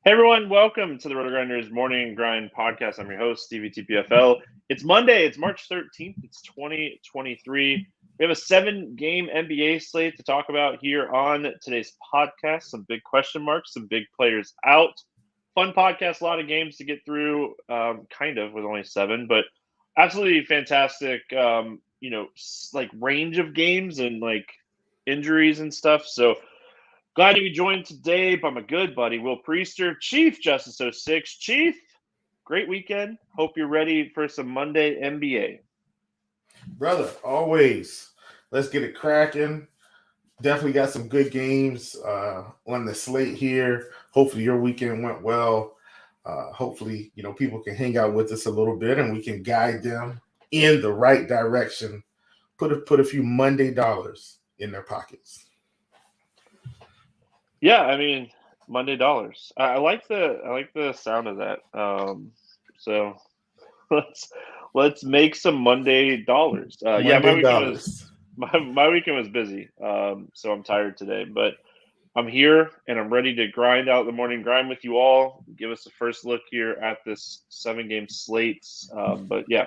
Hey everyone, welcome to the RotoGrinders Morning Grind Podcast. I'm your host, Stevietpfl. It's Monday, it's March 13th, it's 2023. We have a 7-game NBA slate to talk about here on today's podcast. Some big question marks, some big players out. Fun podcast, a lot of games to get through, kind of with only 7, but absolutely fantastic, range of games and injuries and stuff. So glad to be joined today by my good buddy, Will Priester, ChiefJustice06. Chief, great weekend. Hope you're ready for some Monday NBA. Brother, always. Let's get it cracking. Definitely got some good games on the slate here. Hopefully your weekend went well. Hopefully, people can hang out with us a little bit and we can guide them in the right direction. Put a few Monday dollars in their pockets. Yeah, I mean, Monday dollars. I like the sound of that. So let's make some Monday dollars. Monday my weekend dollars. my weekend was busy. So I'm tired today, but I'm here and I'm ready to grind out the morning grind with you all. Give us a first look here at this 7-game slate. But yeah,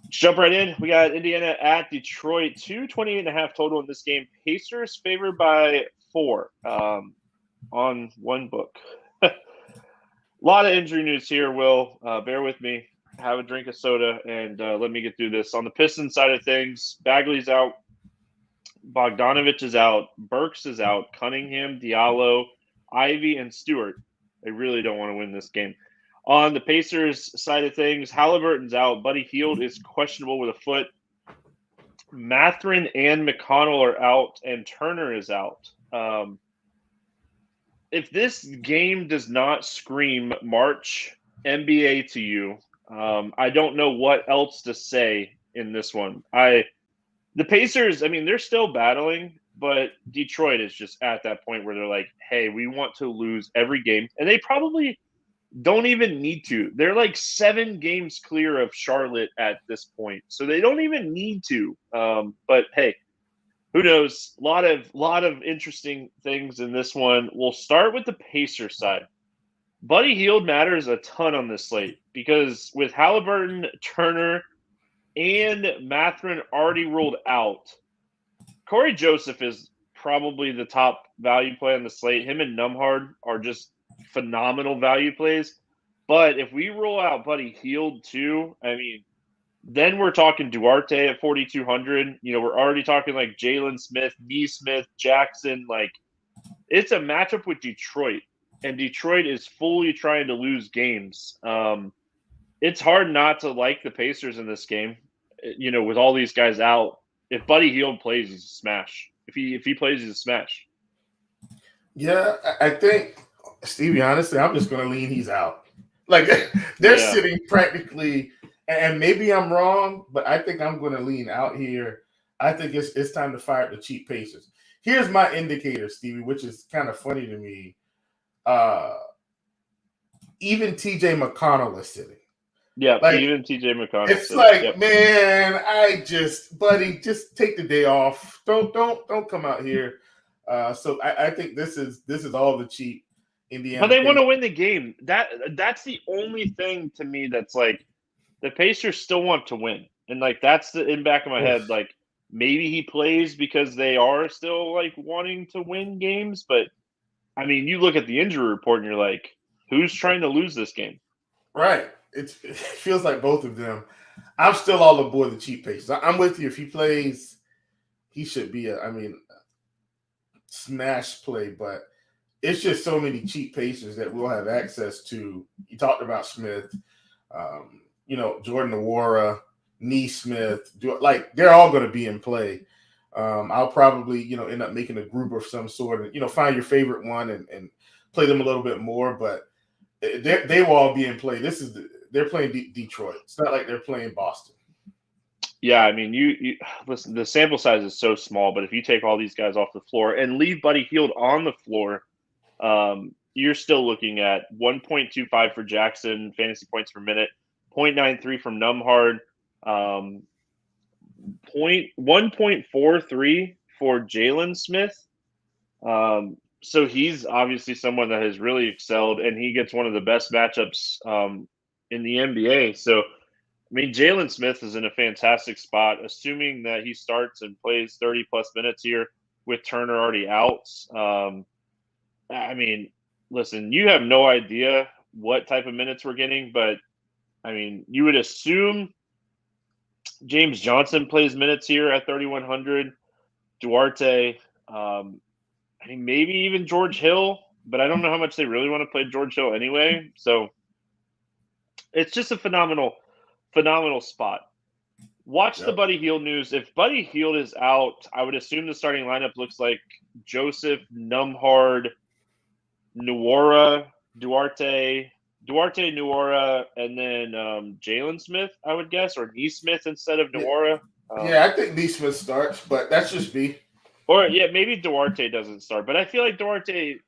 let's jump right in. We got Indiana at Detroit, 228.5 total in this game. Pacers favored by 4 on one book. A lot of injury news here, Will. Bear with me. Have a drink of soda and let me get through this. On the Pistons side of things, Bagley's out. Bogdanovich is out. Burks is out. Cunningham, Diallo, Ivy, and Stewart. They really don't want to win this game. On the Pacers side of things, Halliburton's out. Buddy Hield is questionable with a foot. Mathurin and McConnell are out, and Turner is out. If this game does not scream March NBA to you, I don't know what else to say in this one. The Pacers, I mean, they're still battling, but Detroit is just at that point where they're like, hey, we want to lose every game. And they probably don't even need to. They're like 7 games clear of Charlotte at this point. So they don't even need to. But hey, who knows? A lot of interesting things in this one. We'll start with the Pacer side. Buddy Hield matters a ton on this slate because with Halliburton, Turner, and Mathurin already ruled out, Corey Joseph is probably the top value play on the slate. Him and Nembhard are just phenomenal value plays. But if we rule out Buddy Hield too, I mean, then we're talking Duarte at 4,200. We're already talking like Jalen Smith, Nesmith, Jackson. Like, it's a matchup with Detroit, and Detroit is fully trying to lose games. It's hard not to like the Pacers in this game. With all these guys out, if Buddy Hield plays, he's a smash. If he plays, he's a smash. Yeah, I think, Stevie, honestly, I'm just going to lean he's out. Like, they're sitting practically, and maybe I'm wrong, but I think I'm going to lean out here. I think it's time to fire up the cheap Pacers. Here's my indicator, Stevie, which is kind of funny to me. Even TJ McConnell is sitting. Yeah, even TJ McConnell. It's like, man, buddy, just take the day off. Don't come out here. So I think this is all the cheap Indiana. But they want to win the game. That's the only thing to me that's like the Pacers still want to win. And like that's in the back of my head, like maybe he plays because they are still like wanting to win games. But I mean, you look at the injury report and you're like, who's trying to lose this game? Right. It feels like both of them. I'm still all aboard the cheap Pacers. I'm with you. If he plays, he should be smash play. But it's just so many cheap Pacers that we'll have access to. You talked about Smith, Jordan Nwora, Nesmith. Like, they're all going to be in play. I'll probably, end up making a group of some sort and, find your favorite one and play them a little bit more. But they will all be in play. They're playing Detroit. It's not like they're playing Boston. Yeah, I mean, you listen. The sample size is so small, but if you take all these guys off the floor and leave Buddy Hield on the floor, you're still looking at 1.25 for Jackson fantasy points per minute, 0.93 from Nembhard, 1.43 for Jalen Smith, So he's obviously someone that has really excelled, and he gets one of the best matchups in the NBA. So, I mean, Jalen Smith is in a fantastic spot, assuming that he starts and plays 30-plus minutes here with Turner already out. I mean, listen, you have no idea what type of minutes we're getting, but, I mean, you would assume James Johnson plays minutes here at 3,100. Duarte, I mean, maybe even George Hill, but I don't know how much they really want to play George Hill anyway. So it's just a phenomenal spot. Watch the Buddy Hield news. If Buddy Hield is out, I would assume the starting lineup looks like Joseph, Numhard, Nuora, Duarte, Nuora, and then Jalen Smith, I would guess, or Neesmith instead of Nuora. Yeah, I think Neesmith starts, but that's just me. Or, yeah, maybe Duarte doesn't start. But I feel like Duarte,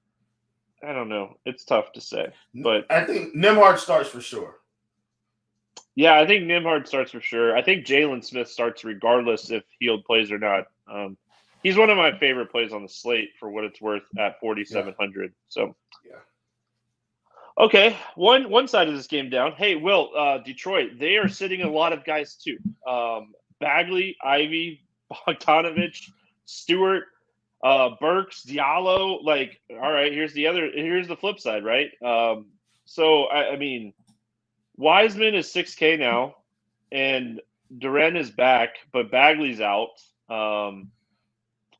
I don't know. It's tough to say. But I think Nembhard starts for sure. Yeah, I think Nembhard starts for sure. I think Jalen Smith starts regardless if Hield plays or not. He's one of my favorite plays on the slate for what it's worth at 4,700. So, okay, one side of this game down. Hey, Will, Detroit, they are sitting a lot of guys too. Bagley, Ivy, Bogdanovich, Stewart, Burks, Diallo. Like, all right, here's the flip side, right? So I mean, Wiseman is 6K now, and Duren is back, but Bagley's out.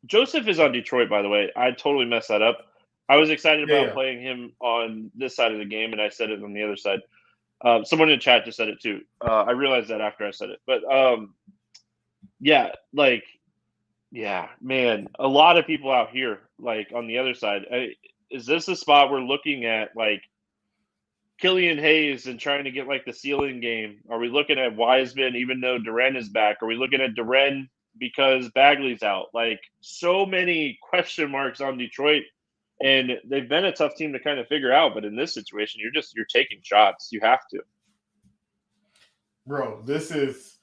Joseph is on Detroit, by the way. I totally messed that up. I was excited about playing him on this side of the game, and I said it on the other side. Someone in the chat just said it too. I realized that after I said it. But, man, a lot of people out here, like, on the other side. Is this a spot we're looking at, like, Killian Hayes and trying to get, like, the ceiling game? Are we looking at Wiseman even though Duren is back? Are we looking at Duren because Bagley's out? Like, so many question marks on Detroit, and they've been a tough team to kind of figure out. But in this situation, you're taking shots. You have to. Bro, this is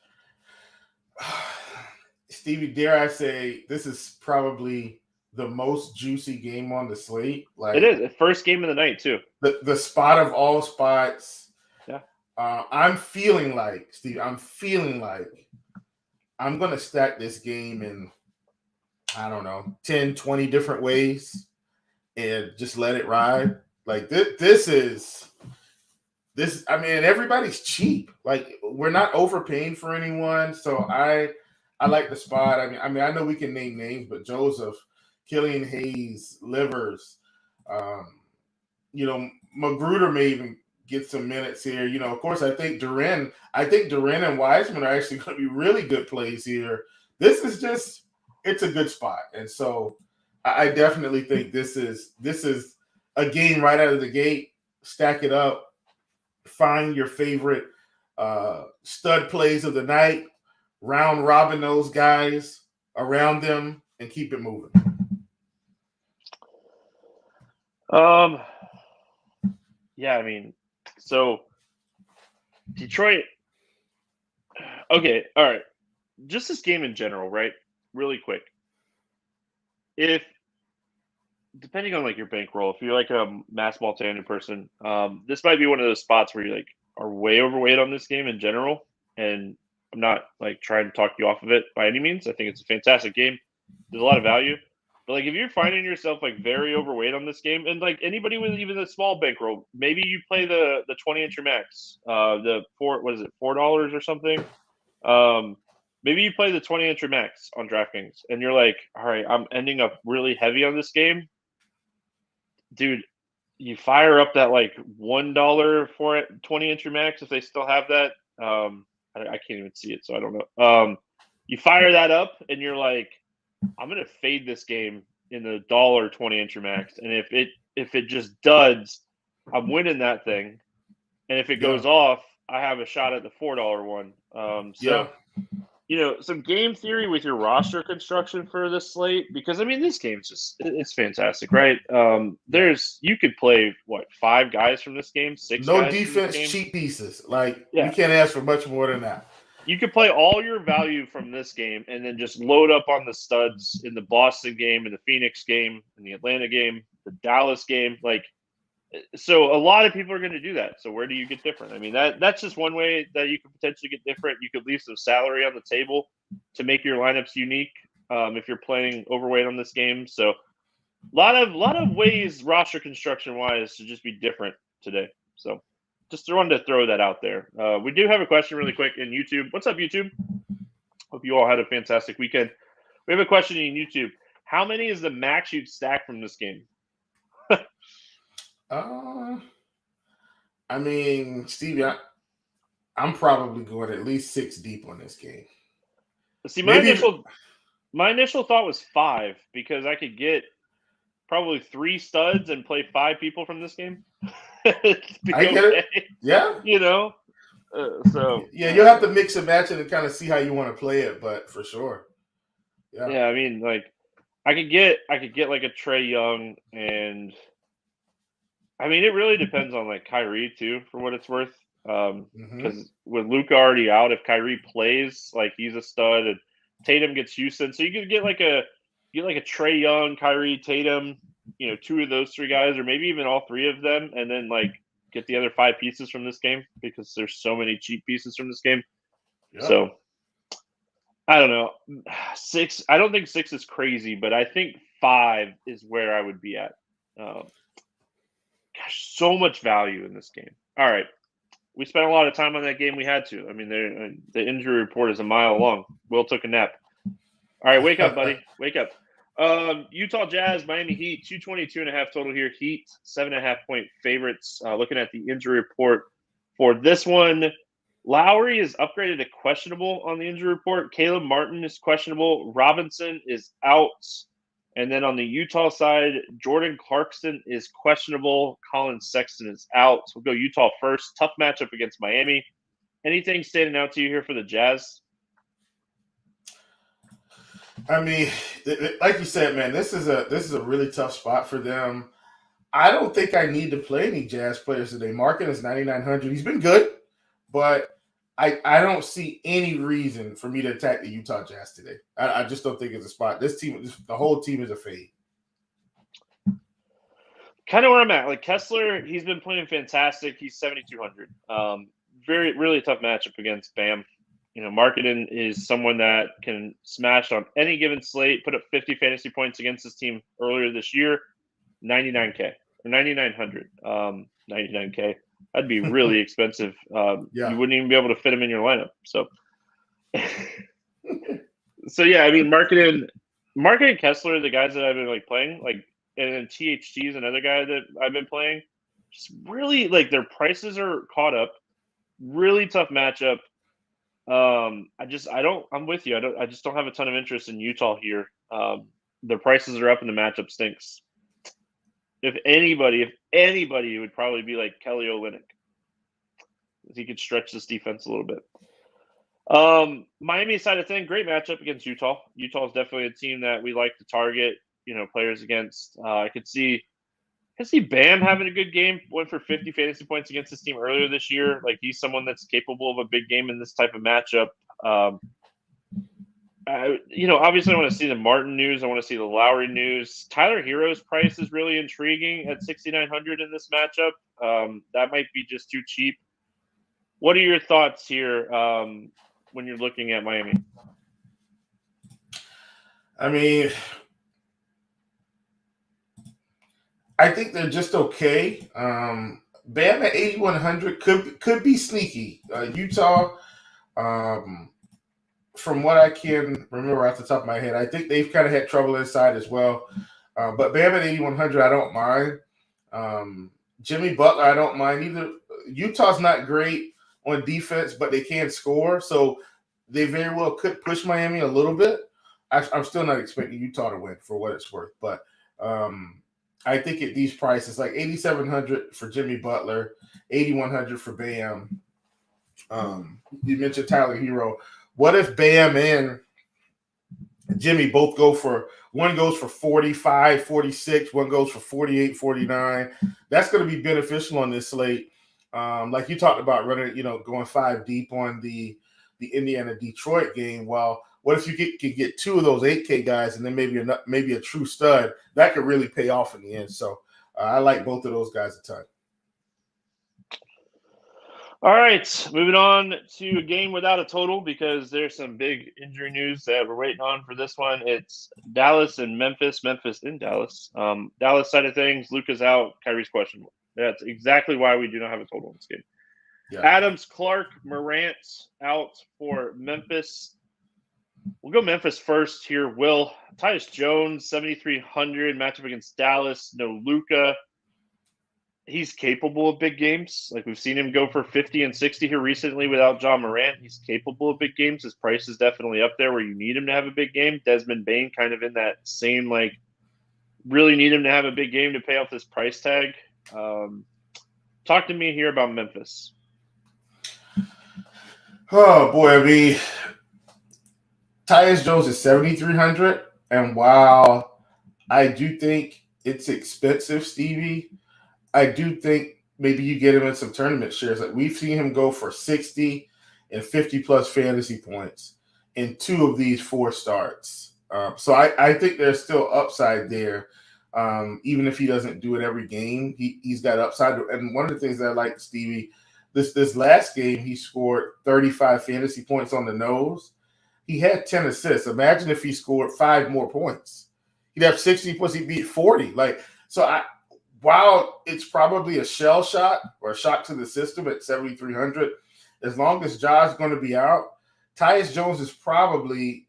Stevie, dare I say, this is probably the most juicy game on the slate. Like, it is the first game of the night too. The spot of all spots. Yeah. I'm feeling like I'm gonna stack this game in, I don't know, 10, 20 different ways and just let it ride. Like this. I mean, everybody's cheap. Like, we're not overpaying for anyone. So I like the spot. I mean, I know we can name names, but Joseph, Killian Hayes, Livers, Magruder may even get some minutes here. Of course, I think Duren and Wiseman are actually going to be really good plays here. This is it's a good spot. And so I definitely think this is a game right out of the gate. Stack it up, find your favorite stud plays of the night, round robin those guys around them, and keep it moving. Yeah, I mean, so Detroit. Okay, all right. Just this game in general, right? Really quick. If depending on like your bankroll, if you're like a mass multi person, this might be one of those spots where you like are way overweight on this game in general. And I'm not like trying to talk you off of it by any means. I think it's a fantastic game. There's a lot of value. But like if you're finding yourself like very overweight on this game, and like anybody with even a small bankroll, maybe you play the 20-incher max, $4 or something. Maybe you play the 20-incher max on DraftKings, and you're like, all right, I'm ending up really heavy on this game. Dude, you fire up that like $1 for it, 20-incher max if they still have that. I can't even see it, so I don't know. You fire that up, and you're like, I'm gonna fade this game in the $1 20-incher max, and if it just duds, I'm winning that thing, and if it goes off, I have a shot at the $4 one. Some game theory with your roster construction for this slate, because I mean this game's it's fantastic, right? You could play 5 guys from this game, 6 no guys defense, from this game. cheap pieces. Like, you can't ask for much more than that. You could play all your value from this game and then just load up on the studs in the Boston game, in the Phoenix game, in the Atlanta game, the Dallas game. Like, so a lot of people are going to do that. So where do you get different? I mean, that's just one way that you could potentially get different. You could leave some salary on the table to make your lineups unique if you're playing overweight on this game. So a lot of ways roster construction wise to just be different today. So just wanted to throw that out there. We do have a question really quick in YouTube. What's up, YouTube? Hope you all had a fantastic weekend. We have a question in YouTube. How many is the max you'd stack from this game? I mean, Stevie, I'm probably going at least 6 deep on this game. See, my initial thought was 5 because I could get probably 3 studs and play 5 people from this game. I get it. Yeah. So yeah, you'll have to mix and match it and kind of see how you want to play it, but for sure. Yeah, I mean, like, I could get like a Trae Young, and I mean, it really depends on like Kyrie too, for what it's worth. Because with Luka already out, if Kyrie plays, like, he's a stud, and Tatum gets Houston, so you could get like a Trae Young, Kyrie, Tatum, 2 of those 3 guys, or maybe even all 3 of them, and then like get the other 5 pieces from this game because there's so many cheap pieces from this game. Yep. So I don't know. 6. I don't think 6 is crazy, but I think 5 is where I would be at. Gosh, so much value in this game. All right. We spent a lot of time on that game. We had to. I mean, the injury report is a mile long. Will took a nap. All right, wake up, buddy. Wake up. Utah Jazz, Miami Heat, 222.5 total here. Heat, 7.5 point favorites. Looking at the injury report for this one, Lowry is upgraded to questionable on the injury report. Caleb Martin is questionable. Robinson is out. And then on the Utah side, Jordan Clarkson is questionable. Colin Sexton is out. So we'll go Utah first. Tough matchup against Miami. Anything standing out to you here for the Jazz? I mean, like you said, man, this is a really tough spot for them. I don't think I need to play any Jazz players today. Markin is 9,900. He's been good, but I don't see any reason for me to attack the Utah Jazz today. I just don't think it's a spot. This team, the whole team is a fade. Kind of where I'm at. Like Kessler, he's been playing fantastic. He's 7,200. Really tough matchup against Bam. Marketing is someone that can smash on any given slate, put up 50 fantasy points against this team earlier this year, 99K or 9,900. 99K. That'd be really expensive. You wouldn't even be able to fit him in your lineup. So, yeah, I mean, Marketing Kessler, the guys that I've been like playing, like, and then THT is another guy that I've been playing. Just really, like, their prices are caught up. Really tough matchup. I'm with you. I just don't have a ton of interest in Utah here. The prices are up and the matchup stinks. If anybody, it would probably be like Kelly Olynyk. He could stretch this defense a little bit. Miami side of thing, great matchup against Utah. Utah is definitely a team that we like to target, players against. I could see Bam having a good game. Went for 50 fantasy points against this team earlier this year. Like, he's someone that's capable of a big game in this type of matchup. Obviously I want to see the Martin news. I want to see the Lowry news. Tyler Hero's price is really intriguing at 6,900 in this matchup. That might be just too cheap. What are your thoughts here when you're looking at Miami? I mean, I think they're just okay. Bam at 8,100 could be sneaky. Utah, from what I can remember off the top of my head, I think they've kind of had trouble inside as well. But Bam at 8,100, I don't mind. Jimmy Butler, I don't mind either. Utah's not great on defense, but they can score. So they very well could push Miami a little bit. I'm still not expecting Utah to win for what it's worth. But I think at these prices, like 8,700 for Jimmy Butler, 8,100 for Bam. You mentioned Tyler Hero. What if Bam and Jimmy both one goes for 45, 46, one goes for 48, 49. That's going to be beneficial on this slate. Like you talked about running, going 5 deep on the Indiana-Detroit game. Well, What if you can get two of those 8K guys and then maybe a true stud that could really pay off in the end. So I like both of those guys a ton. All right, moving on to a game without a total because there's some big injury news that we're waiting on for this one. It's Dallas and Memphis. Memphis in Dallas. Dallas side of things, Luka's out, Kyrie's questionable. That's exactly why we do not have a total in this game. Yeah. Adams, Clark, Morant out for Memphis. We'll go Memphis first here. Will Tyus Jones, 7,300 matchup against Dallas. No Luka. He's capable of big games. Like we've seen him go for 50 and 60 here recently without John Morant. He's capable of big games. His price is definitely up there where you need him to have a big game. Desmond Bane kind of in that same, like, really need him to have a big game to pay off this price tag. Talk to me here about Memphis. Oh, boy. I mean, Tyus Jones is 7,300. And while I do think it's expensive, Stevie, I do think maybe you get him in some tournament shares. Like we've seen him go for 60 and 50-plus fantasy points in 2 of these 4 starts. So I think there's still upside there. Even if he doesn't do it every game, he's got upside. And one of the things that I like, Stevie, this last game, he scored 35 fantasy points on the nose. He had 10 assists. Imagine if he scored 5 more points. He'd have 60 plus he'd beat 40. While it's probably a shell shot or a shot to the system at 7,300, as long as Ja's going to be out, Tyus Jones is probably,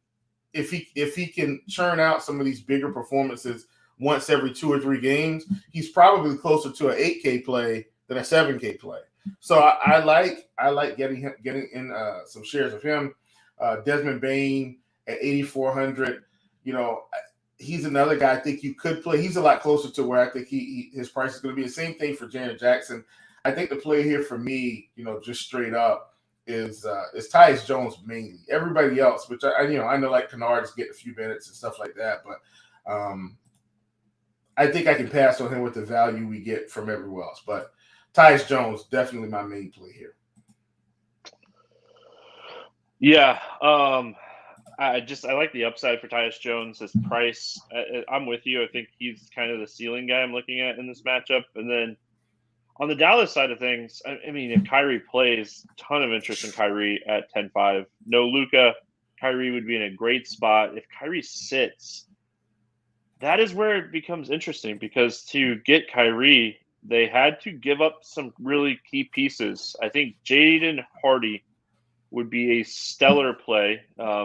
if he can churn out some of these bigger performances once every 2 or 3 games, he's probably closer to an 8K play than a 7K play. So I like getting in some shares of him. Desmond Bane at 8,400. He's another guy I think you could play. He's a lot closer to where I think his price is going to be. The same thing for Janet Jackson. I think the play here for me, just straight up, is Tyus Jones mainly. Everybody else, which I know like Kennard is getting a few minutes and stuff like that, but I think I can pass on him with the value we get from everywhere else. But Tyus Jones, definitely my main play here. Yeah. I like the upside for Tyus Jones. His price, I'm with you. I think he's kind of the ceiling guy I'm looking at in this matchup. And then on the Dallas side of things, I mean, if Kyrie plays, ton of interest in Kyrie at 10-5. No Luka, Kyrie would be in a great spot. If Kyrie sits, that is where it becomes interesting because to get Kyrie, they had to give up some really key pieces. I think Jaden Hardy would be a stellar play.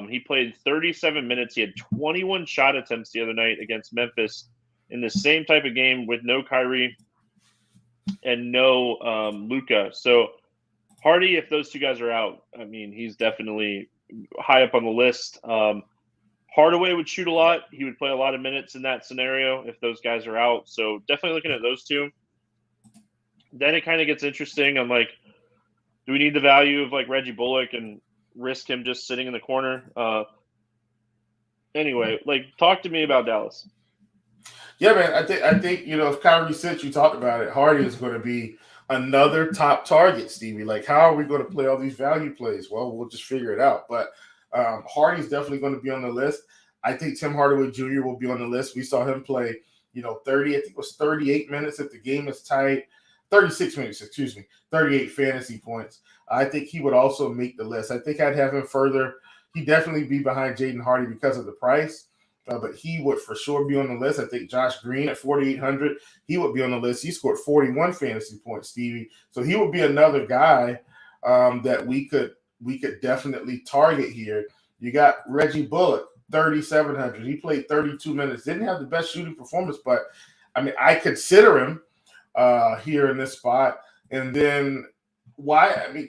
He played 37 minutes. He had 21 shot attempts the other night against Memphis in the same type of game with no Kyrie and no Luka. So Hardy, if those 2 guys are out, I mean, he's definitely high up on the list. Hardaway would shoot a lot. He would play a lot of minutes in that scenario if those guys are out. So definitely looking at those 2. Then it kind of gets interesting. I'm like, do we need the value of like Reggie Bullock and risk him just sitting in the corner? Anyway, talk to me about Dallas. Yeah, man. I think if Kyrie sits, you talked about it. Hardy is going to be another top target, Stevie. Like, how are we going to play all these value plays? Well, we'll just figure it out. But Hardy's definitely going to be on the list. I think Tim Hardaway Jr. will be on the list. We saw him play, 30. I think it was 38 minutes if the game is tight. 36 minutes, 38 fantasy points. I think he would also make the list. I think I'd have him further. He'd definitely be behind Jaden Hardy because of the price, but he would for sure be on the list. I think Josh Green at 4,800, he would be on the list. He scored 41 fantasy points, Stevie. So he would be another guy that we could definitely target here. You got Reggie Bullock, 3,700. He played 32 minutes. Didn't have the best shooting performance, but, I mean, I consider him here in this spot. And then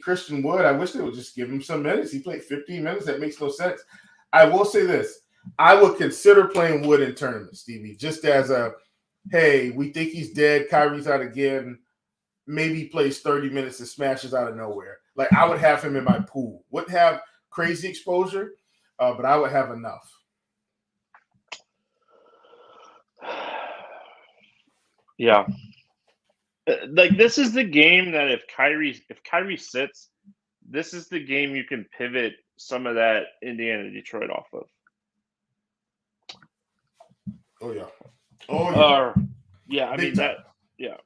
Christian Wood, I wish they would just give him some minutes. He played 15 minutes. That makes no sense. I will say this. I would consider playing Wood in tournaments, Stevie, just as hey, we think he's dead. Kyrie's out again. Maybe he plays 30 minutes and smashes out of nowhere. Like, I would have him in my pool. Wouldn't have crazy exposure, but I would have enough. Yeah. This is the game that if Kyrie sits, this is the game you can pivot some of that Indiana-Detroit off of. Oh, yeah. Oh, yeah. Yeah, I mean, time. yeah.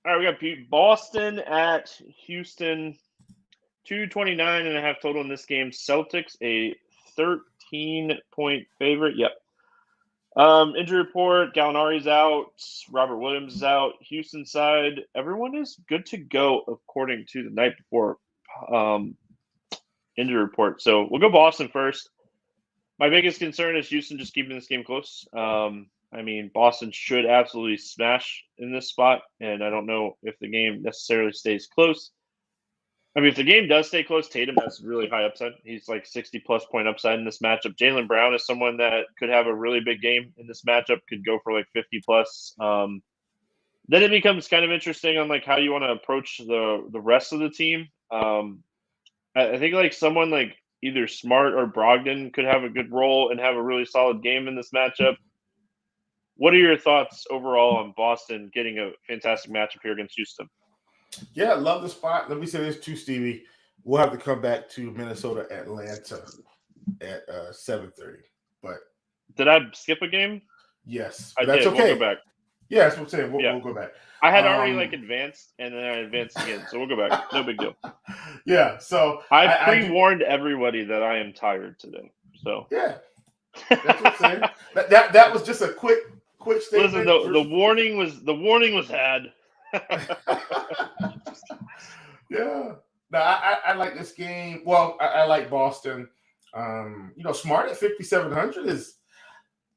All right, we got Boston at Houston, 229.5 total in this game. Celtics, a 13-point favorite. Yep. Injury report, Gallinari's out, Robert Williams is out. Houston side, everyone is good to go according to the night before injury report. So we'll go Boston first. My biggest concern is Houston just keeping this game close. I mean, Boston should absolutely smash in this spot, and I don't know if the game necessarily stays close. I mean, if the game does stay close, Tatum has really high upside. He's like 60-plus point upside in this matchup. Jaylen Brown is someone that could have a really big game in this matchup, could go for like 50-plus. Then it becomes kind of interesting on like how you want to approach the rest of the team. I think like someone like either Smart or Brogdon could have a good role and have a really solid game in this matchup. What are your thoughts overall on Boston getting a fantastic matchup here against Houston? Yeah, I love the spot. Let me say this too, Stevie. We'll have to come back to Minnesota, Atlanta at 7:30. But did I skip a game? Yes, I that's did. okay. We'll go back. Yeah, that's what I'm saying. We'll go back. I had already like advanced, and then I advanced again. So we'll go back. No big deal. Yeah. So I pre-warned everybody that I am tired today. So yeah, that's what I'm saying. that was just a quick statement. Listen, the warning was had. Yeah. No, I like this game. Well, I like Boston. Smart at 5,700 is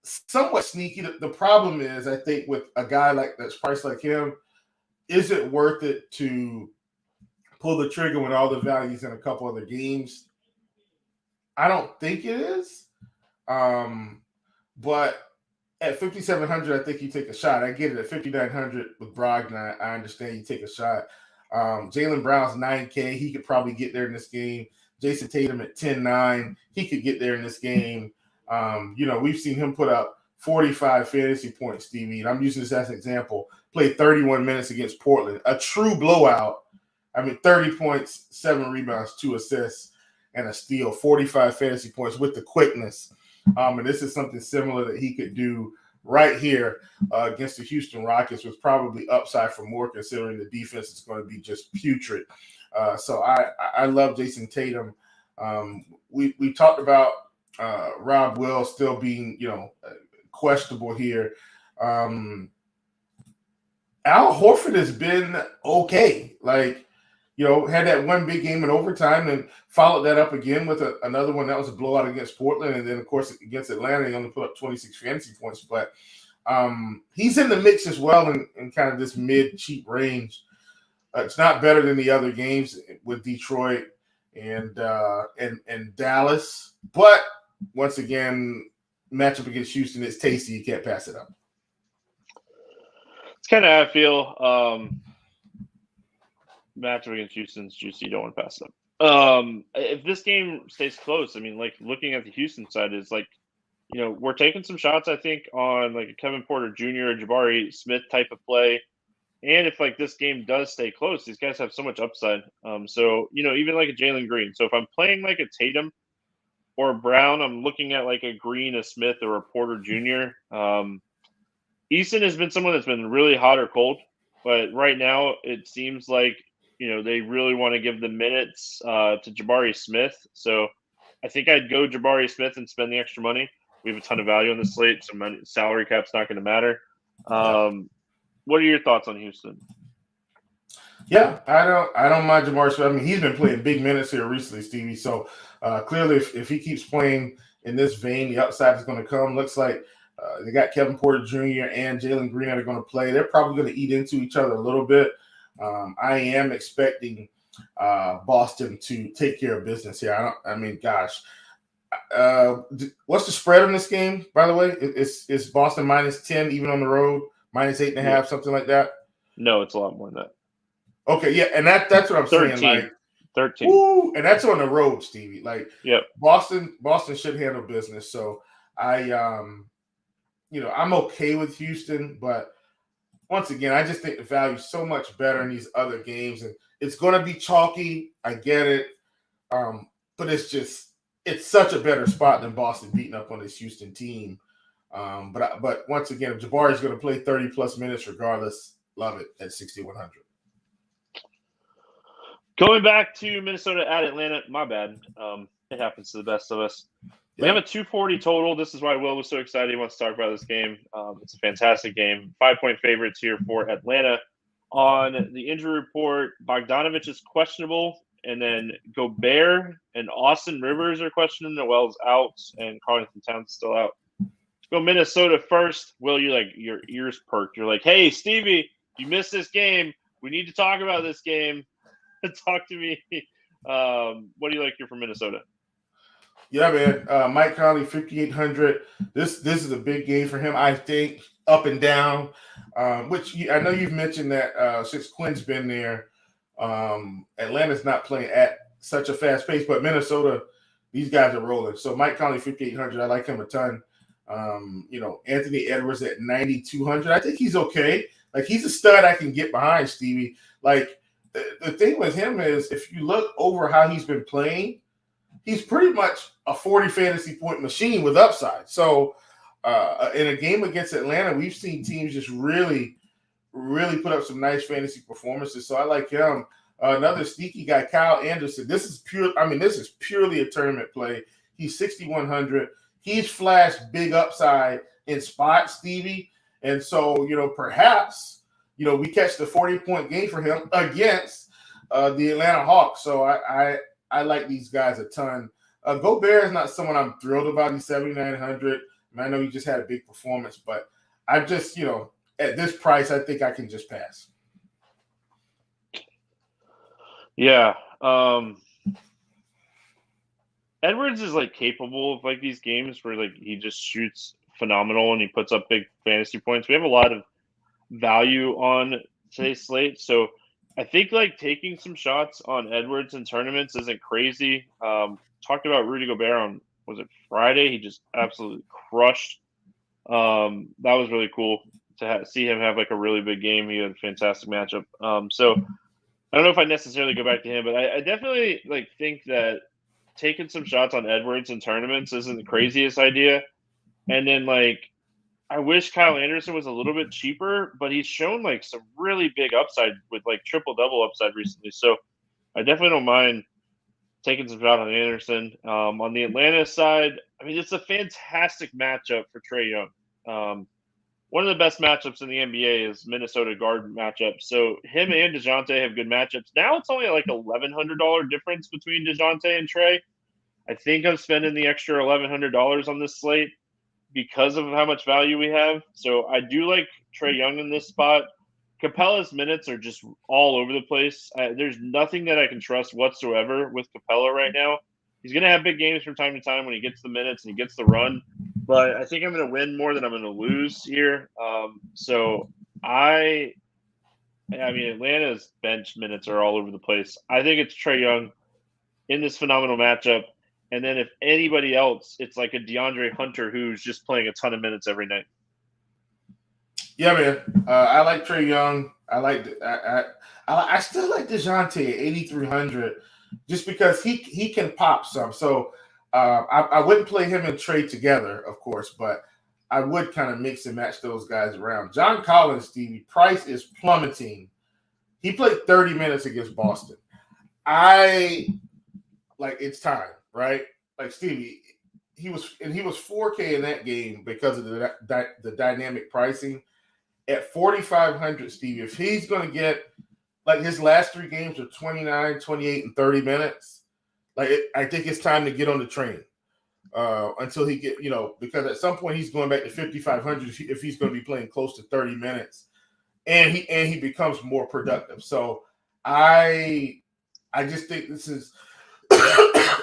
somewhat sneaky. The problem is, I think, with a guy that's priced like him, is it worth it to pull the trigger when all the values in a couple other games? I don't think it is. But at 5,700, I think you take a shot. I get it at 5,900 with Brogdon. I understand you take a shot. Jaylen Brown's 9K. He could probably get there in this game. Jason Tatum at 10-9. He could get there in this game. We've seen him put up 45 fantasy points, Stevie, and I'm using this as an example. Played 31 minutes against Portland. A true blowout. I mean, 30 points, 7 rebounds, 2 assists, and a steal. 45 fantasy points with the quickness. And this is something similar that he could do right here against the Houston Rockets, with probably upside for more, considering the defense is going to be just putrid. So I love Jason Tatum. We talked about Rob Will still being, questionable here. Al Horford has been okay. Had that one big game in overtime and followed that up again with another one that was a blowout against Portland. And then, of course, against Atlanta, he only put up 26 fantasy points. But he's in the mix as well in kind of this mid-cheap range. It's not better than the other games with Detroit and Dallas. But, once again, matchup against Houston is tasty. You can't pass it up. It's kind of how I feel. Matchup against Houston's juicy. You don't want to pass it up. If this game stays close, I mean, like looking at the Houston side is like, we're taking some shots, I think, on like a Kevin Porter Jr. or Jabari Smith type of play. And if like this game does stay close, these guys have so much upside. So, even like a Jalen Green. So if I'm playing like a Tatum or a Brown, I'm looking at like a Green, a Smith, or a Porter Jr. Easton has been someone that's been really hot or cold. But right now it seems like, they really want to give the minutes to Jabari Smith. So I think I'd go Jabari Smith and spend the extra money. We have a ton of value on the slate, so salary cap's not going to matter. What are your thoughts on Houston? Yeah, I don't mind Jabari Smith. I mean, he's been playing big minutes here recently, Stevie. So clearly, if he keeps playing in this vein, the upside is going to come. Looks like they got Kevin Porter Jr. and Jalen Green that are going to play. They're probably going to eat into each other a little bit. I am expecting Boston to take care of business here. What's the spread on this game, by the way? Is Boston -10 even on the road, -8.5, something like that? No, it's a lot more than that. Okay, yeah, and that's what I'm 13. saying. Like 13. Woo, and that's on the road, Stevie. Like, yep. Boston should handle business. So I'm okay with Houston, but once again, I just think the value is so much better in these other games. And It's going to be chalky. I get it. But it's such a better spot than Boston beating up on this Houston team. But once again, if Jabari's going to play 30-plus minutes regardless, love it at 6,100. Going back to Minnesota at Atlanta, my bad. It happens to the best of us. We have a 240 total. This is why Will was so excited. He wants to talk about this game. It's a fantastic game. 5-point favorites here for Atlanta. On the injury report, Bogdanovich is questionable, and then Gobert and Austin Rivers are questioning. Noel's out, and Carlton Towns is still out. Let's go Minnesota first. Will, your ears perked. You're like, hey, Stevie, you missed this game. We need to talk about this game. Talk to me. What do you like here from Minnesota? Yeah, man. Mike Conley, 5,800. This is a big game for him, I think, up and down, which I know you've mentioned that since Quinn's been there, Atlanta's not playing at such a fast pace, but Minnesota, these guys are rolling. So Mike Conley, 5,800. I like him a ton. Anthony Edwards at 9,200. I think he's okay. Like, he's a stud I can get behind, Stevie. Like, the thing with him is if you look over how he's been playing, he's pretty much a 40 fantasy point machine with upside. So in a game against Atlanta, we've seen teams just really, really put up some nice fantasy performances. So I like him. Another sneaky guy, Kyle Anderson. This is purely a tournament play. He's 6,100. He's flashed big upside in spots, Stevie. And so, perhaps, we catch the 40-point game for him against the Atlanta Hawks. So I like these guys a ton. Gobert is not someone I'm thrilled about. He's 7,900. I know he just had a big performance, but I just, at this price, I think I can just pass. Yeah. Edwards is capable of these games where he just shoots phenomenal and he puts up big fantasy points. We have a lot of value on today's slate, so I think taking some shots on Edwards in tournaments isn't crazy. Talked about Rudy Gobert on, was it Friday? He just absolutely crushed. That was really cool to see him have a really big game. He had a fantastic matchup. So I don't know if I necessarily go back to him, but I definitely think that taking some shots on Edwards in tournaments isn't the craziest idea. And then I wish Kyle Anderson was a little bit cheaper, but he's shown some really big upside with triple-double upside recently. So I definitely don't mind taking some shot on Anderson. On the Atlanta side, it's a fantastic matchup for Trae Young. One of the best matchups in the NBA is Minnesota guard matchup. So him and DeJounte have good matchups. Now it's only $1,100 difference between DeJounte and Trae. I think I'm spending the extra $1,100 on this slate because of how much value we have. So I do like Trae Young in this spot. Capella's minutes are just all over the place. There's nothing that I can trust whatsoever with Capella right now. He's going to have big games from time to time when he gets the minutes and he gets the run. But I think I'm going to win more than I'm going to lose here. Atlanta's bench minutes are all over the place. I think it's Trae Young in this phenomenal matchup. And then if anybody else, it's a DeAndre Hunter who's just playing a ton of minutes every night. Yeah, man. I like Trae Young. I still like DeJounte at 8,300 just because he can pop some. So I wouldn't play him and Trae together, of course, but I would kind of mix and match those guys around. John Collins, Stevie, price is plummeting. He played 30 minutes against Boston. It's time. Right, Stevie, he was 4K in that game because of the dynamic pricing at 4,500. Stevie, if he's going to get his last 3 games are 29, 28, and 30 minutes, I think it's time to get on the train until he get because at some point he's going back to 5,500 if he's going to be playing close to 30 minutes, and he becomes more productive. So I just think this is.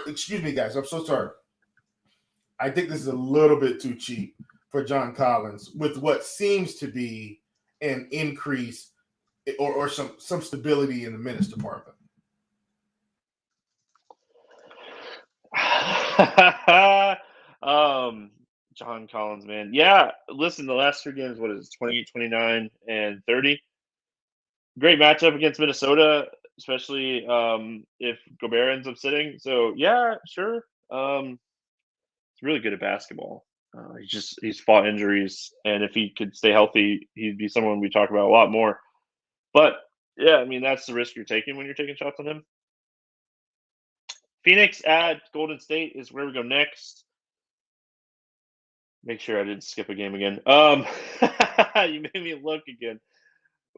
Excuse me, guys. I'm so sorry. I think this is a little bit too cheap for John Collins with what seems to be an increase or some stability in the minutes department. John Collins, man. Yeah, listen, the last 3 games, 28, 29, and 30. Great matchup against Minnesota. especially if Gobert ends up sitting. So yeah, sure. He's really good at basketball. He's fought injuries, and if he could stay healthy, he'd be someone we talk about a lot more. But yeah, I mean that's the risk you're taking when you're taking shots on him. Phoenix at Golden State is where we go next. Make sure I didn't skip a game again. You made me look again.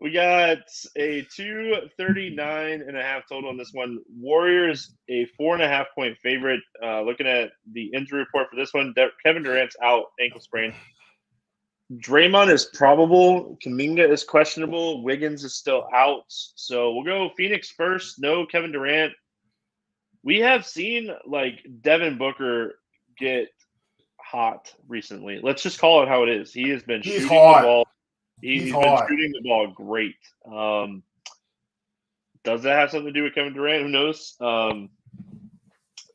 We got a 239.5 total on this one. Warriors, a 4.5 point favorite. Looking at the injury report for this one, Kevin Durant's out, ankle sprain. Draymond is probable. Kuminga is questionable. Wiggins is still out. So we'll go Phoenix first. No Kevin Durant. We have seen like Devin Booker get hot recently. Let's just call it how it is. He has been shooting the ball. He's been shooting the ball great. Does that have something to do with Kevin Durant? Who knows?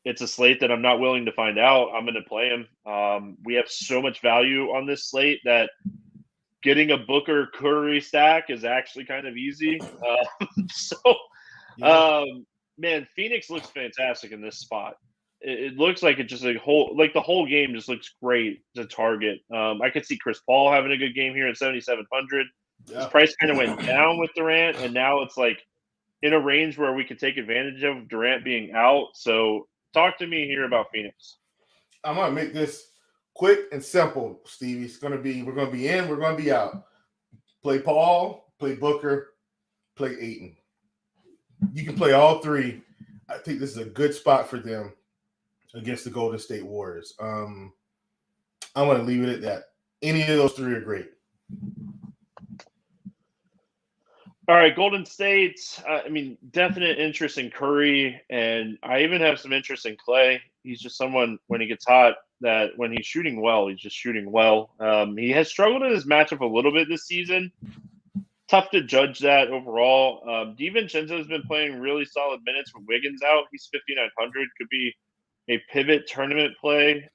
It's a slate that I'm not willing to find out. I'm going to play him. We have so much value on this slate that getting a Booker Curry stack is actually kind of easy. Man, Phoenix looks fantastic in this spot. It looks like it just the whole game just looks great to target. I could see Chris Paul having a good game here at 7,700. His price kind of went down with Durant, and now it's like in a range where we could take advantage of Durant being out. So talk to me here about Phoenix. I'm gonna make this quick and simple, Stevie. We're gonna be in, we're gonna be out. Play Paul, play Booker, play Ayton. You can play all three. I think this is a good spot for them against the Golden State Warriors. I'm going to leave it at that. Any of those three are great. All right, Golden State. Definite interest in Curry, and I even have some interest in Clay. He's just someone, when he gets hot, that when he's shooting well, he's just shooting well. He has struggled in his matchup a little bit this season. Tough to judge that overall. DiVincenzo has been playing really solid minutes with Wiggins out. He's 5,900. Could be a pivot tournament play.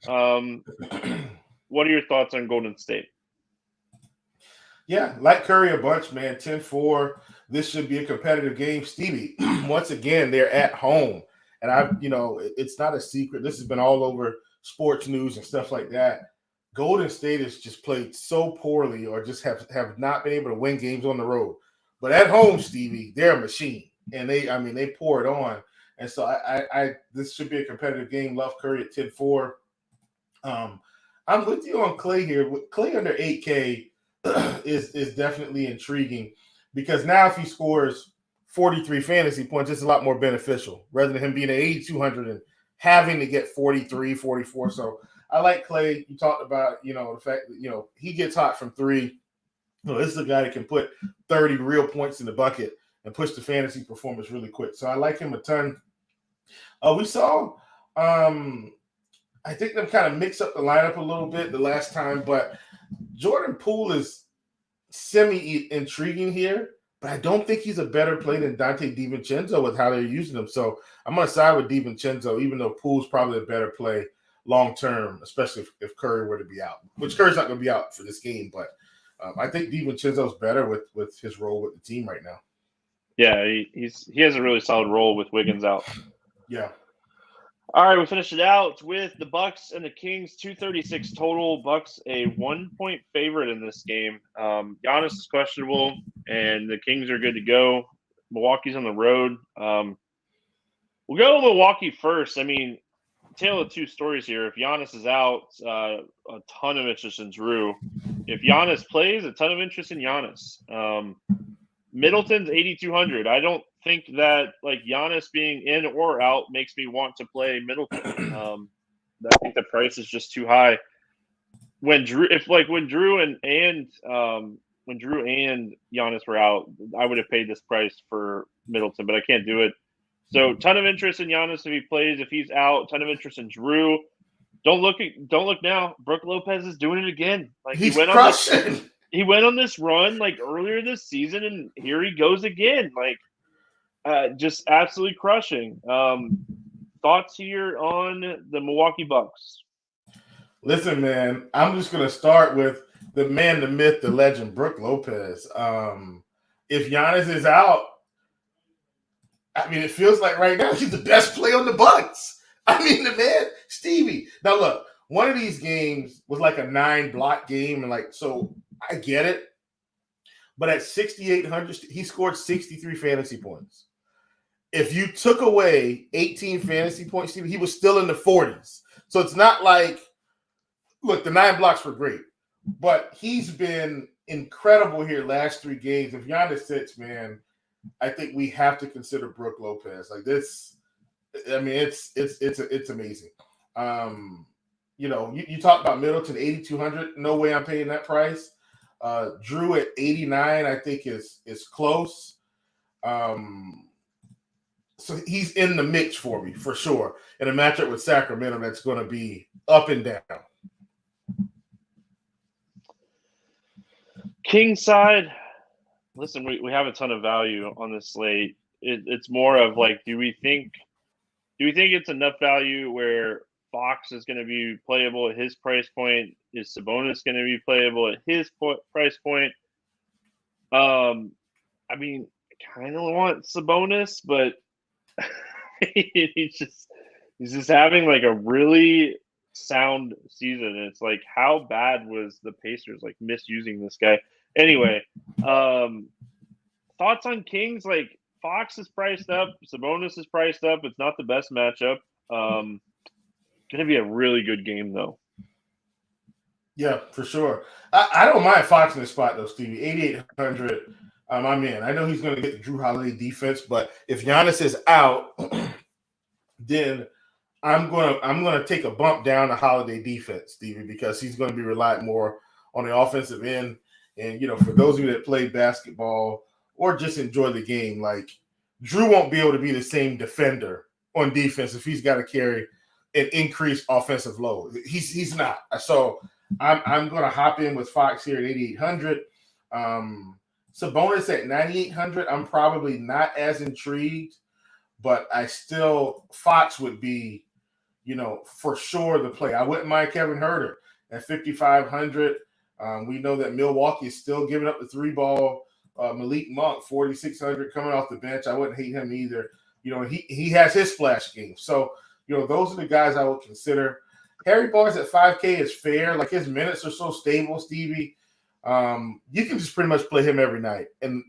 What are your thoughts on Golden State? Yeah, like Curry a bunch, man. 10-4. This should be a competitive game. Stevie, once again, they're at home. And it's not a secret. This has been all over sports news and stuff like that. Golden State has just played so poorly or just have not been able to win games on the road. But at home, Stevie, they're a machine. And they pour it on. And so this should be a competitive game. Love Curry at 10-4. I'm with you on Clay here. Clay under 8K is definitely intriguing because now if he scores 43 fantasy points, it's a lot more beneficial rather than him being at 8,200 and having to get 43, 44. So I like Clay. You talked about, the fact that, he gets hot from three. This is a guy that can put 30 real points in the bucket and push the fantasy performance really quick. So I like him a ton. We saw, I think them kind of mix up the lineup a little bit the last time, but Jordan Poole is semi-intriguing here, but I don't think he's a better play than Dante DiVincenzo with how they're using him. So I'm going to side with DiVincenzo, even though Poole's probably a better play long-term, especially if Curry were to be out, which Curry's not going to be out for this game, but I think DiVincenzo's better with his role with the team right now. Yeah, he has a really solid role with Wiggins out. Yeah. All right, we finished it out with the Bucks and the Kings, 236 total. Bucks a 1-point favorite in this game. Giannis is questionable, and the Kings are good to go. Milwaukee's on the road. We'll go Milwaukee first. Tale of two stories here. If Giannis is out, a ton of interest in Drew. If Giannis plays, a ton of interest in Giannis. Middleton's 8,200. I don't think that Giannis being in or out makes me want to play Middleton. I think the price is just too high. When Drew and Giannis were out, I would have paid this price for Middleton, but I can't do it. So ton of interest in Giannis if he plays. If he's out, ton of interest in Drew. Don't look now. Brook Lopez is doing it again. He's crushing. He went on this run earlier this season, and here he goes again. Just absolutely crushing. Thoughts here on the Milwaukee Bucks? Listen, man, I'm just going to start with the man, the myth, the legend, Brook Lopez. If Giannis is out, I mean, it feels like right now he's the best play on the Bucks. I mean, the man, Stevie. Now, look, one of these games was like a 9-block game, and like, so I get it. But at 6,800, he scored 63 fantasy points. If you took away 18 fantasy points, Stevie, he was still in the 40s. So it's not like, look, the 9 blocks were great, but he's been incredible here last 3 games. If Giannis sits, man, I think we have to consider Brook Lopez. Like this, I mean, it's amazing. You talk about Middleton, 8,200. No way I'm paying that price. Drew at 89, I think is close. So he's in the mix for me for sure. In a matchup with Sacramento, that's going to be up and down. King side, listen, we have a ton of value on this slate. It's more of like, do we think it's enough value where Fox is going to be playable at his price point? Is Sabonis going to be playable at his price point? I mean, I kind of want Sabonis, but he's just having like a really sound season. It's like, how bad was the Pacers like misusing this guy? Anyway, thoughts on Kings? Like, Fox is priced up, Sabonis is priced up. It's not the best matchup. Going to be a really good game though. Yeah, for sure. I don't mind Fox in the spot though, Stevie. 8,800. I'm in. I know he's going to get the Drew Holiday defense, but if Giannis is out, then I'm gonna take a bump down the Holiday defense, Stevie, because he's going to be relied more on the offensive end. And for those of you that play basketball or just enjoy the game, like Drew won't be able to be the same defender on defense if he's got to carry an increased offensive load. He's not. So I'm going to hop in with Fox here at 8,800. Sabonis at 9,800. I'm probably not as intrigued, but Fox would be, for sure the play. I wouldn't mind Kevin Huerter at 5,500. We know that Milwaukee is still giving up the 3-ball. Malik Monk, 4,600 coming off the bench. I wouldn't hate him either. He has his splash game. So, those are the guys I would consider. Harry Barnes at 5K is fair. Like, his minutes are so stable, Stevie. You can just pretty much play him every night. And,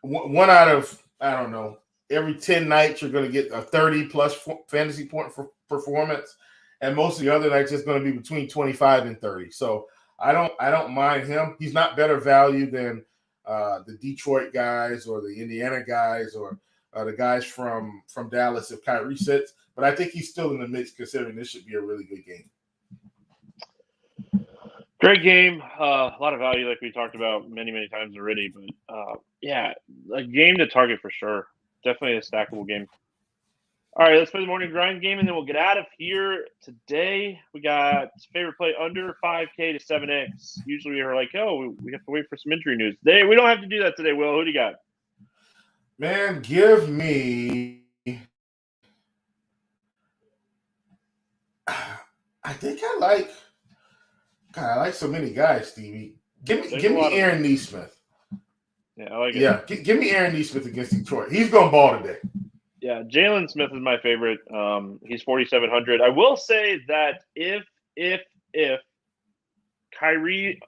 one out of, I don't know, every 10 nights you're going to get a 30-plus fantasy point performance. And most of the other nights it's going to be between 25 and 30. So I don't mind him. He's not better value than the Detroit guys or the Indiana guys or the guys from Dallas if Kyrie sits. But I think he's still in the mix considering this should be a really good game. Great game. A lot of value like we talked about many, many times already. But, yeah, a game to target for sure. Definitely a stackable game. All right, let's play the morning grind game, and then we'll get out of here. Today, we got favorite play under 5K to 7X. Usually we're like, we have to wait for some injury news. Today, we don't have to do that today, Will. Who do you got? Man, give me – I think I like so many guys, Stevie. Give me Aaron Nesmith. Yeah, I like it. Yeah, give me Aaron Nesmith against Detroit. He's going to ball today. Yeah, Jalen Smith is my favorite. He's 4,700. I will say that if Kyrie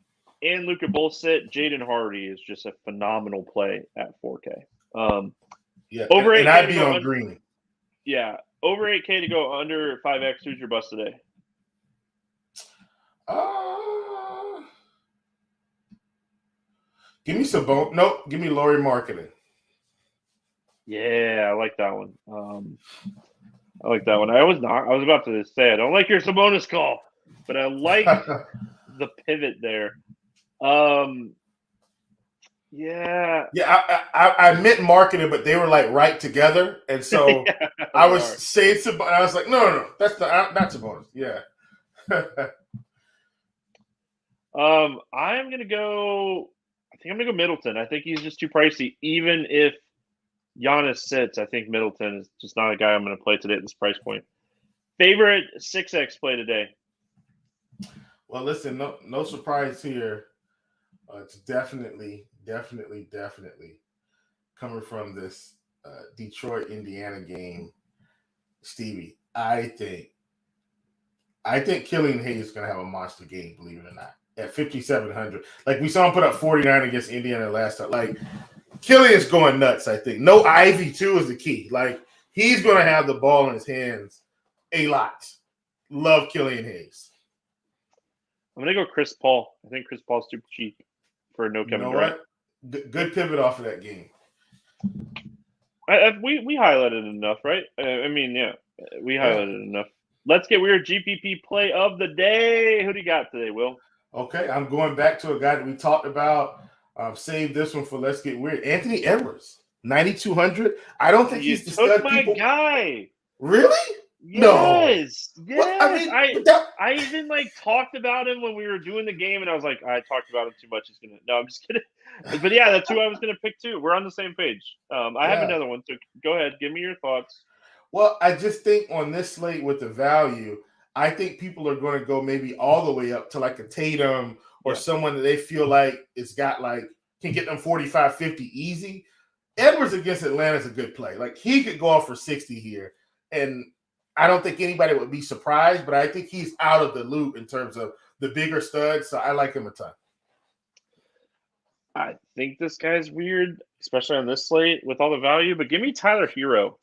and Luka both sit, Jaden Hardy is just a phenomenal play at 4K. Yeah, over 8K and I'd be on Green. Yeah, over 8K to go under 5X. Who's your bust today? Give me Sabonis. Nope, give me Lauri Markkanen. Yeah, I like that one. I like that one. I was about to say I don't like your Sabonis call, but I like the pivot there. Yeah. Yeah, I meant Markkanen, but they were like right together, and so yeah, I was saying Sabonis. I was like, no, that's not Sabonis. Yeah. I'm gonna go. I think I'm gonna go Middleton. I think he's just too pricey. Even if Giannis sits, I think Middleton is just not a guy I'm going to play today at this price point. Favorite 6X play today? Well, listen, no surprise here. It's definitely coming from this Detroit Indiana game, Stevie, I think Killian Hayes is going to have a monster game, believe it or not, at 5,700. Like, we saw him put up 49 against Indiana last time. Like, Killian's going nuts, I think. No Ivy, too, is the key. Like, he's going to have the ball in his hands a lot. Love Killian Hayes. I'm going to go Chris Paul. I think Chris Paul's super cheap for no Kevin Durant. Good pivot off of that game. We highlighted enough, right? We highlighted enough. Let's get weird. GPP play of the day. Who do you got today, Will? Okay, I'm going back to a guy that we talked about. Save this one for Let's Get Weird. Anthony Edwards, 9,200. I don't think he's the stud people. Guy. Really? Yes. No. Yes. Well, I even talked about him when we were doing the game, and I was like, I talked about him too much. I'm just kidding. But yeah, that's who I was gonna pick too. We're on the same page. I have another one, so go ahead, give me your thoughts. Well, I just think on this slate with the value, I think people are going to go maybe all the way up to like a Tatum or someone that they feel like it's got can get them 45, 50 easy. Edwards against Atlanta is a good play. Like, he could go off for 60 here, and I don't think anybody would be surprised, but I think he's out of the loop in terms of the bigger studs, so I like him a ton. I think this guy's weird, especially on this slate with all the value, but give me Tyler Hero.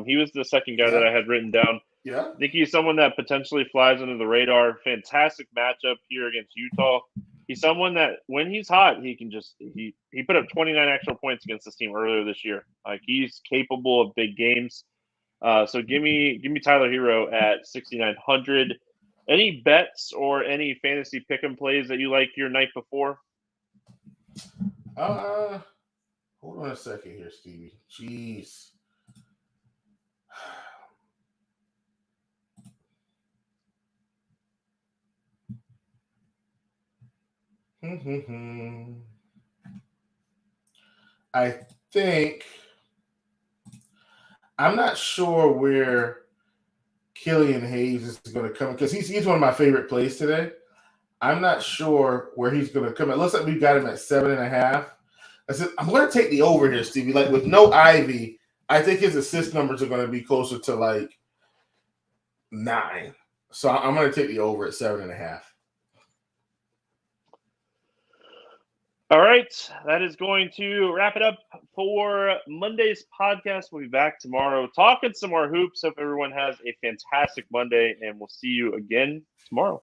He was the second guy that I had written down. Yeah. I think he's someone that potentially flies under the radar. Fantastic matchup here against Utah. He's someone that when he's hot, he can just he put up 29 extra points against this team earlier this year. Like, he's capable of big games. So give me Tyler Hero at 6,900. Any bets or any fantasy pick 'em plays that you like your night before? Hold on a second here, Stevie. Jeez. I think I'm not sure where Killian Hayes is going to come because he's one of my favorite plays today. I'm not sure where he's going to come. It looks like we've got him at 7.5. I said I'm going to take the over here, Stevie. Like, with no Ivy, I think his assist numbers are going to be closer to 9. So I'm going to take the over at 7.5. All right, that is going to wrap it up for Monday's podcast. We'll be back tomorrow talking some more hoops. Hope everyone has a fantastic Monday, and we'll see you again tomorrow.